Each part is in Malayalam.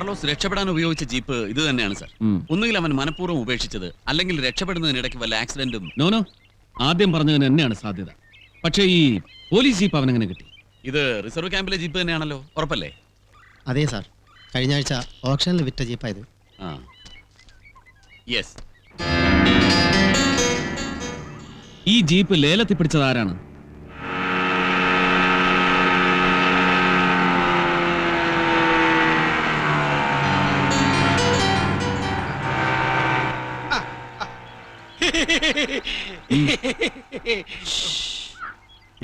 കാർലോസ് രക്ഷപ്പെടാൻ ഉപയോഗിച്ച ജീപ്പ് ഇത് തന്നെയാണ് സാർ. ഒന്നുകിൽ അവൻ മനഃപൂർവ്വം ഉപേക്ഷിച്ചത്, അല്ലെങ്കിൽ രക്ഷപ്പെടുന്നതിനിടയ്ക്ക് വല്ല ആക്സിഡന്റും. നോനോ, ആദ്യം പറഞ്ഞതിന് തന്നെയാണ് സാധ്യത. പക്ഷേ ഈ പോലീസ് ജീപ്പ് അവനെങ്ങനെ കിട്ടി? ഇത് റിസർവ് ക്യാമ്പിലെ ജീപ്പ് തന്നെയാണല്ലോ, ഉറപ്പല്ലേ? അതെ സാർ, കഴിഞ്ഞ ആഴ്ച ഓപ്ഷനിൽ വിറ്റ ജീപ്പായത്. യെസ്. ഈ ജീപ്പ് ലേലത്തിൽ പിടിച്ചത് ആരാണ്?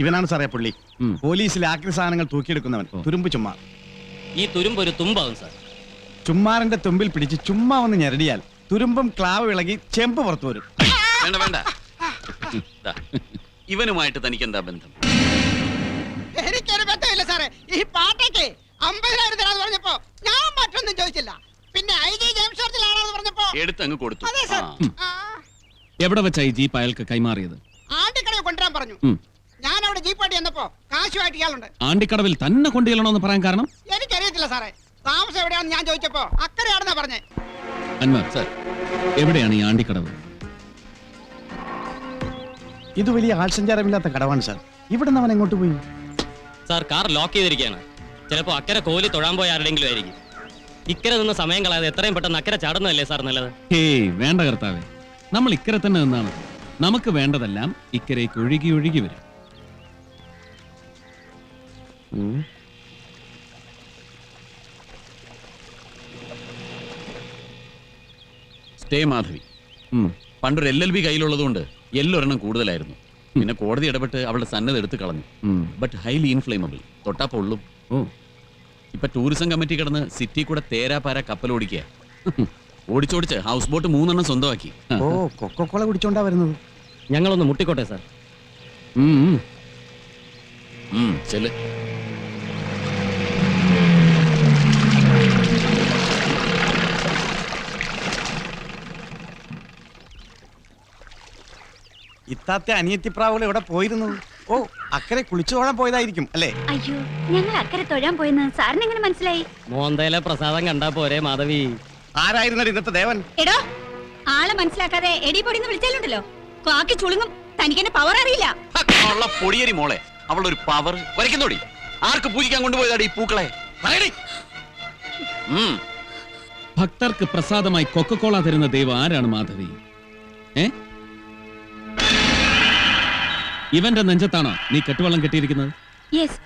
ഇവനാണ് സാറേ പുള്ളി. പോലീസിലെ ആക്രി സാധനങ്ങൾ തൂക്കിയെടുക്കുന്നവൻ, തുരുമ്പ് ചുമ്മാർ. ഈ തുരുമ്പ് ഒരു തുമ്പാവും സാർ. ചുമ്മാറിന്റെ തുമ്പിൽ പിടിച്ച് ചുമ്മാ ഒന്ന് ഞെരടിയാൽ തുരുമ്പും ക്ലാവ് ഇളകി ചെമ്പ് പുറത്തു വരും. വേണ്ട വേണ്ട, ഇവനുമായിട്ട് തനിക്ക് എന്താ ബന്ധം? എനിക്കൊരു ബന്ധമില്ല സാറേ. ഈ പാട്ടയ്ക്ക് 50,000 തരാന്ന് പറഞ്ഞപ്പോ ഞാൻ മറ്റൊന്നും ചോദിച്ചില്ല. പിന്നെ IG ജെയിംസ് ചർച്ചിലാണെന്ന് പറഞ്ഞപ്പോ എടുത്തങ്ങ് കൊടുത്തു. അതെ സാർ. എവിടെ വെച്ചാ ഈ ജീപ്പ് അയാൾക്ക് കൈമാറിയത്? ആണ്ടിക്കടയിൽ കൊണ്ടുവരാൻ പറഞ്ഞു. ഞാൻ അവിടെ ജീപ്പാട്ടി ചെന്നപ്പോ കാശുമായിട്ട് ഇയാളുണ്ട്. ആണ്ടിക്കടവിൽ തന്നെ കൊണ്ടുചെല്ലണമെന്ന് പറയാൻ കാരണം? എനിക്കറിയത്തില്ല സാറേ. താമസം എവിടെയാണെന്ന് ഞാൻ ചോദിച്ചപ്പോ അക്കരെയാണെന്നാ പറഞ്ഞേ. അൻവർ സാർ, എവിടെയാണ് ഈ ആണ്ടിക്കടവ്? ഇത് വലിയ ആൾസഞ്ചാരമില്ലാത്ത കടവാണ് സാർ. ഇവിടെ നിന്ന് അവൻ എങ്ങോട്ട് പോയി? സാർ, കാർ ലോക്ക് ചെയ്തിരിക്കുകയാണ്. ചിലപ്പോ അക്കരെ കോലി തൊഴാൻ പോയ ആരുടെങ്കിലും ആയിരിക്കും. ഇക്കരെ നിന്ന് സമയം കളയാതെ എത്രയും പെട്ടെന്ന് അക്കരെ ചാടുന്നതല്ലേ സാർ നല്ലത്? ഹേയ് വേണ്ട കർത്താവേ, നമ്മൾ ഇക്കരെ തന്നെ നിന്നാണ്. നമുക്ക് വേണ്ടതെല്ലാം ഇക്കരയ്ക്ക് ഒഴുകി ഒഴുകി വരും. സ്റ്റേ മാധവി. പണ്ടൊരു LLB കയ്യിലുള്ളതുകൊണ്ട് എല്ലൊരെണ്ണം കൂടുതലായിരുന്നു. പിന്നെ കോടതി ഇടപെട്ട് അവളുടെ സന്നദ്ധ എടുത്ത് കളഞ്ഞു. ബട്ട് ഹൈലി ഇൻഫ്ലേമബിൾ, തൊട്ടാ പൊള്ളും. ഇപ്പൊ ടൂറിസം കമ്മിറ്റി കിടന്ന് സിറ്റി കൂടെ തേരാപാര കപ്പലോടിക്കുക. ഓടിച്ചോടിച്ച് ഹൗസ് ബോട്ട് 3 സ്വന്തമാക്കി. ഓ, കൊക്കോക്കോള കുടിച്ചോണ്ടാ വരുന്നത്. ഞങ്ങളൊന്ന് മുട്ടിക്കോട്ടെ സാർ. ചെല്. ഇത്താത്തെ അനിയത്തിപ്രാവുകൾ എവിടെ പോയിരുന്നു? ഓ, അക്കരെ കുളിച്ചു തൊഴാൻ പോയതായിരിക്കും അല്ലേ? അയ്യോ, ഞങ്ങൾ അക്കരെ തൊഴാൻ പോയെന്ന് സാറിന് എങ്ങനെ മനസ്സിലായി? മോന്തയിലെ പ്രസാദം കണ്ടാ പോരെ മാധവി? ആരായിരുന്നോ ഇന്നത്തെ ദേവൻ? എടോ, ആളെ മനസ്സിലാക്കാതെ എടി പൊടിന്ന് വിളിച്ചാലുണ്ടല്ലോ കാക്കി ചുളുങ്ങും. തനിക്കെന്നെ പവർ അറിയില്ല. പൊടിയേരി മോളെ, അവളൊരു പവർ വരയ്ക്കുന്നോടി. ആർക്ക് പൂജിക്കാൻ കൊണ്ടുപോയതാടി ഈ പൂക്കളെ? ഭക്തർക്ക് പ്രസാദമായി കൊക്കക്കോള തരുന്ന ദൈവം ആരാണ് മാധവി? ഇവന്റെ നെഞ്ചത്താണോ നീ കെട്ടുവള്ളം കെട്ടിയിരിക്കുന്നത്? യെസ്.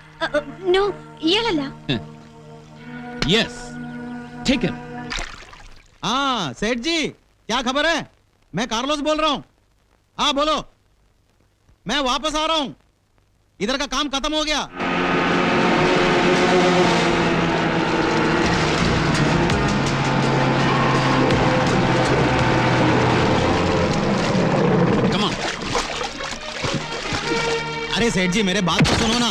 നോ, ഇയാളല്ല. യെസ്, ठीक है. हाँ सेठ जी, क्या खबर है? मैं कार्लोस बोल रहा हूँ. हाँ बोलो. मैं वापस आ रहा हूँ. इधर का काम खत्म हो गया. अरे सेठ जी, मेरे बात तो सुनो ना.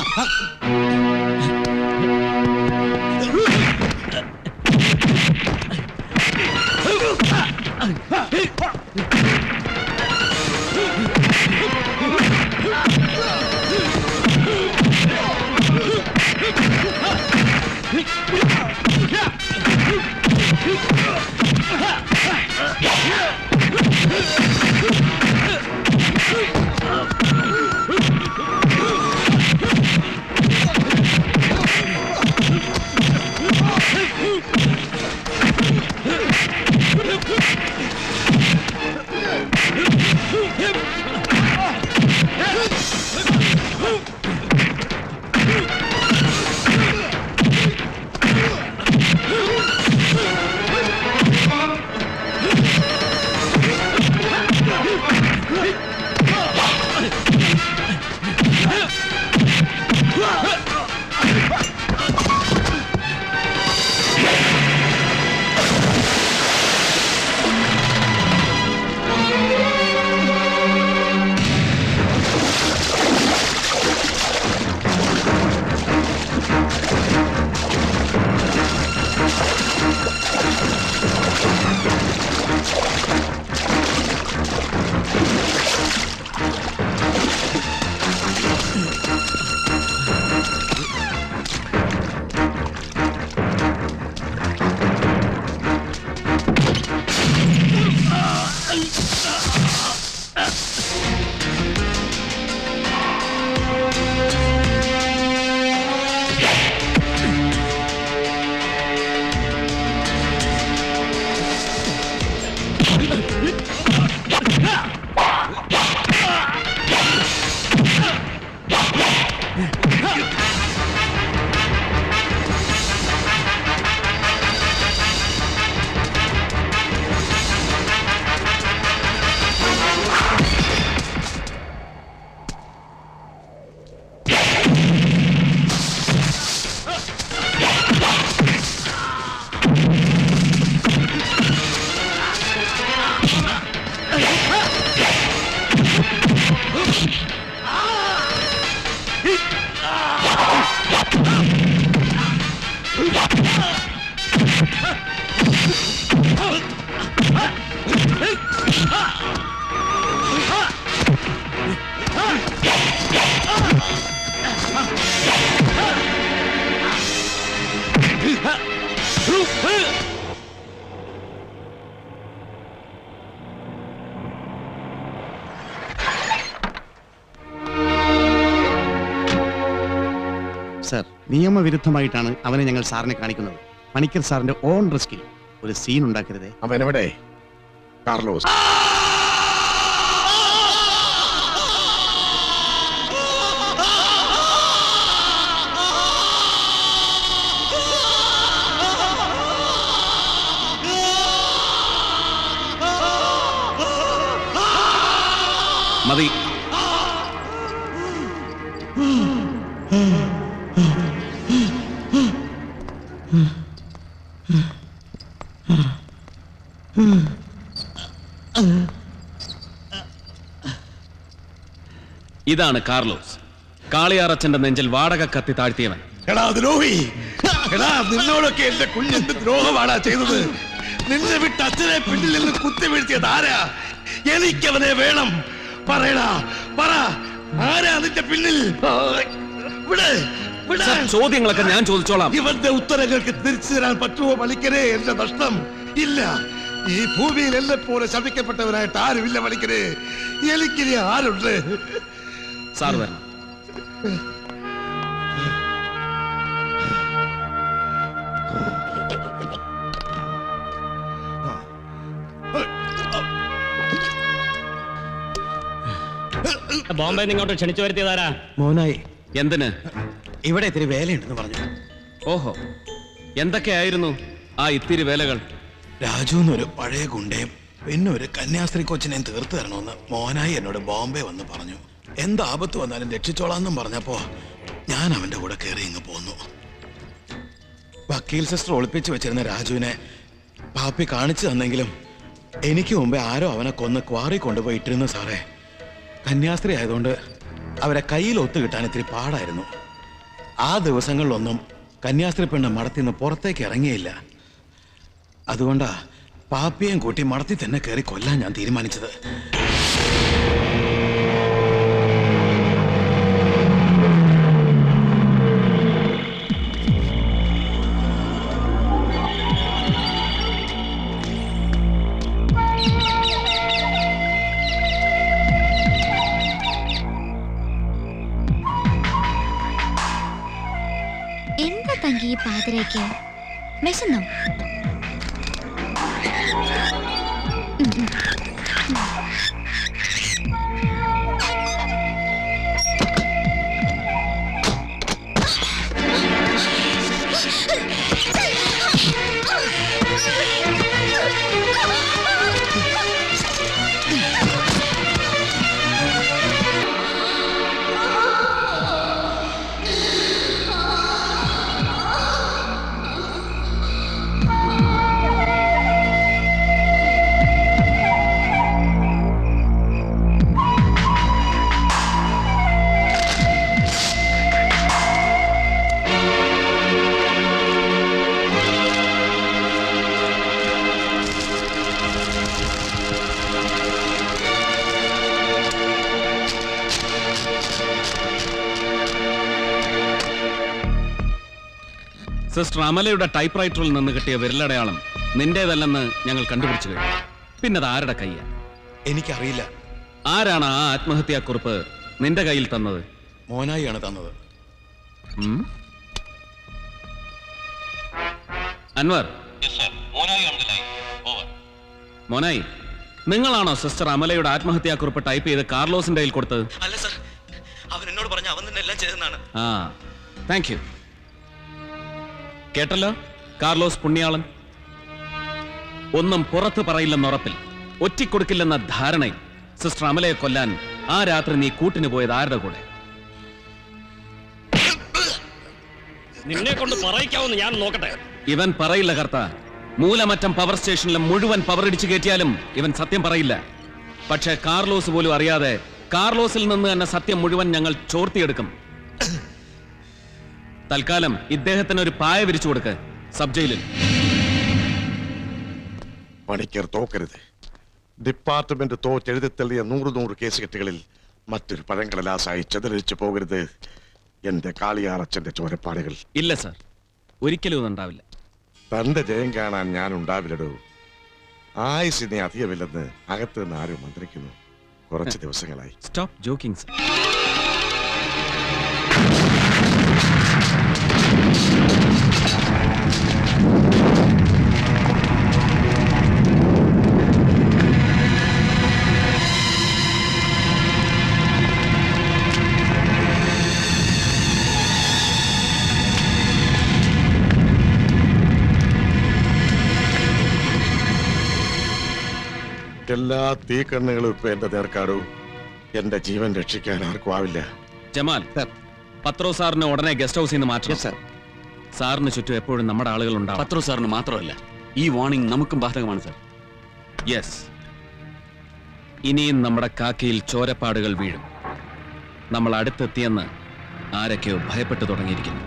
സർ, നിയമവിരുദ്ധമായിട്ടാണ് അവനെ ഞങ്ങൾ സാറിനെ കാണിക്കുന്നത്. പണിക്കർ സാറിന്റെ ഓൺ റിസ്കിൽ ഒരു സീൻ ഉണ്ടാക്കരുതേ. അവനെവിടെ? കാർലോസ്. മതി. ഇതാണ് കാർലോസ്, കാളിയാറച്ചന്റെ നെഞ്ചിൽ വാടക കത്തി താഴ്ത്തിയവൻ. എടാ ദ്രോഹി, എടാ നിന്നോടൊക്കെ എന്റെ കുഞ്ഞെന്ത് ദ്രോഹമാടാ ചെയ്തത്? നിന്നെ വിട്ട് അച്ഛനെ പിന്നിൽ നിന്ന് കുത്തി വീഴ്ത്തിയത് ആരാ? എനിക്കവനെ വേണം. പറയടാ, പറ, ആരാ നിന്റെ പിന്നിൽ? വിടെ, വിടെ. സർ, ചോദ്യങ്ങളൊക്കെ ഞാൻ ചോദിച്ചോളാം. ഇവന്റെ ഉത്തരങ്ങൾക്ക് തിരിച്ചു തരാൻ പറ്റുമോ പണിക്കരെ? എന്റെ നഷ്ടം ഇല്ല. ഈ ഭൂമിയിൽ എന്നെ പോലെ ശപിക്കപ്പെട്ടവരായിട്ട് ആരുമില്ല പണിക്കരെ. എനിക്കിനി ആരുണ്ട്? സാർ വരണം. ബോംബെ ഇങ്ങോട്ട് ക്ഷണിച്ചു വരുത്തിയതാരാ? മോനായി, എന്തിന്? ഇവിടെ ഇത്തിരി വേലയുണ്ടെന്ന് പറഞ്ഞു. ഓഹോ, എന്തൊക്കെയായിരുന്നു ആ ഇത്തിരി വേലകൾ? രാജു എന്നൊരു പഴയ ഗുണ്ടയും പിന്നെ ഒരു കന്യാസ്ത്രീ കൊച്ചിനെയും തീർത്തു തരണമെന്ന് മോനായി എന്നോട് ബോംബെ വന്ന് പറഞ്ഞു. എന്ത് ആപത്ത് വന്നാലും രക്ഷിച്ചോളാന്നും പറഞ്ഞപ്പോ ഞാൻ അവന്റെ കൂടെ കയറി ഇങ്ങ് പോന്നു. വക്കീൽ സിസ്റ്റർ ഒളിപ്പിച്ചു വെച്ചിരുന്ന രാജുവിനെ പാപ്പി കാണിച്ചു തന്നെങ്കിലും എനിക്ക് മുമ്പേ ആരോ അവനെ കൊന്ന് ക്വാറി കൊണ്ടുപോയി ഇട്ടിരുന്നു സാറേ. കന്യാസ്ത്രീ ആയതുകൊണ്ട് അവരെ കയ്യിൽ ഒത്തു കിട്ടാൻ ഇത്തിരി പാടായിരുന്നു. ആ ദിവസങ്ങളിലൊന്നും കന്യാസ്ത്രീ പെണ്ണ് മടത്തിന്ന് പുറത്തേക്ക് ഇറങ്ങിയില്ല. അതുകൊണ്ടാ പാപ്പിയെയും കൂട്ടി മടത്തി തന്നെ കയറി കൊല്ലാൻ ഞാൻ തീരുമാനിച്ചത്. എന്താ തങ്കി ഈ പാതിരയ്ക്ക് വിശന്നോ? സിസ്റ്റർ അമലയുടെ ടൈപ്പ് റൈറ്ററിൽ നിന്ന് കിട്ടിയ വിരലടയാളം നിന്റേതല്ലെന്ന് ഞങ്ങൾ കണ്ടുപിടിച്ചു കഴിഞ്ഞു. പിന്നത് ആരുടെ കയ്യാ? എനിക്കറിയില്ല. ആരാണ് ആ ആത്മഹത്യാക്കുറിപ്പ് നിന്റെ കയ്യിൽ തന്നത്? മോനായിയാണ് തന്നത്. അൻവർ, മോനായി, നിങ്ങളാണോ സിസ്റ്റർ അമലയുടെ ആത്മഹത്യാക്കുറിപ്പ് ടൈപ്പ് ചെയ്ത് കാർലോസിന്റെ കയ്യിൽ കൊടുത്തത്? അല്ല സർ, അവൻ എന്നോട് പറഞ്ഞു അവൻ തന്നെ എല്ലാം ചെയ്തെന്നാണ്. ആ, താങ്ക് യു. കേട്ടല്ലോ കാർലോസ് പുണ്യാളൻ. ഒന്നും പുറത്തു പറയില്ലെന്ന ഉറപ്പിൽ, ഒറ്റിക്കൊടുക്കില്ലെന്ന ധാരണയിൽ സിസ്റ്റർ അമലയെ കൊല്ലാൻ ആ രാത്രി നീ കൂട്ടിന് പോയത് ആരുടെ കൂടെ? നിന്നെ കൊണ്ട് പറയിക്കാവുന്ന ഞാൻ നോക്കട്ടെ. ഇവൻ പറയില്ല കർത്ത. മൂലമറ്റം പവർ സ്റ്റേഷനിലെ മുഴുവൻ പവർ ഇടിച്ചു കയറ്റിയാലും ഇവൻ സത്യം പറയില്ല. പക്ഷെ കാർലോസ് പോലും അറിയാതെ കാർലോസിൽ നിന്ന് തന്നെ സത്യം മുഴുവൻ ഞങ്ങൾ ചോർത്തിയെടുക്കും. തൽക്കാലം ഇദ്ദേഹത്തിന് ഒരു പായ വിരിച്ചു കൊടുക്ക് സബ് ജയിലിൽ. പണിക്കർ തോക്കരുത്. ഡിപ്പാർട്ട്മെന്റ് തോറ്റെഴുതിത്തള്ളിയ 100 കേസ് കെട്ടുകളിൽ മറ്റൊരു പഴങ്കടലാസായി ചെതറിച്ചു പോകരുത് എന്റെ കാളിയാറച്ചന്റെ ചോരപ്പാടുകൾ. ഇല്ല സർ, ഒരിക്കലും ഉണ്ടാവില്ല. തന്റെ ജയം കാണാൻ ഞാൻ ഉണ്ടാവില്ലടോ. ആയുസിനെ അധികമില്ലെന്ന് അകത്ത് നിന്ന് ആരും മന്ത്രിക്കുന്നു. കുറച്ച് ദിവസങ്ങളായി. Stop joking sir. എല്ലാ തീക്കണ്ണുകളും ഇപ്പൊ എന്റെ നേർക്കാടോ. എന്റെ ജീവൻ രക്ഷിക്കാൻ ആർക്കും ആവില്ല. ജമാൽ, പത്രോ സാറിന് ഉടനെ ഗസ്റ്റ് ഹൗസിൽ നിന്ന് മാറ്റണം. സാറിന് ചുറ്റും എപ്പോഴും നമ്മുടെ ആളുകൾ ഉണ്ടാവും. പത്രോ സാറിന് മാത്രമല്ല, ഈ വാർണിംഗ് നമുക്കും ബാധകമാണ് സാർ. യെസ്, ഇനിയും നമ്മുടെ കാക്കയിൽ ചോരപ്പാടുകൾ വീഴും. നമ്മൾ അടുത്തെത്തിയെന്ന് ആരൊക്കെയോ ഭയപ്പെട്ടു തുടങ്ങിയിരിക്കുന്നു.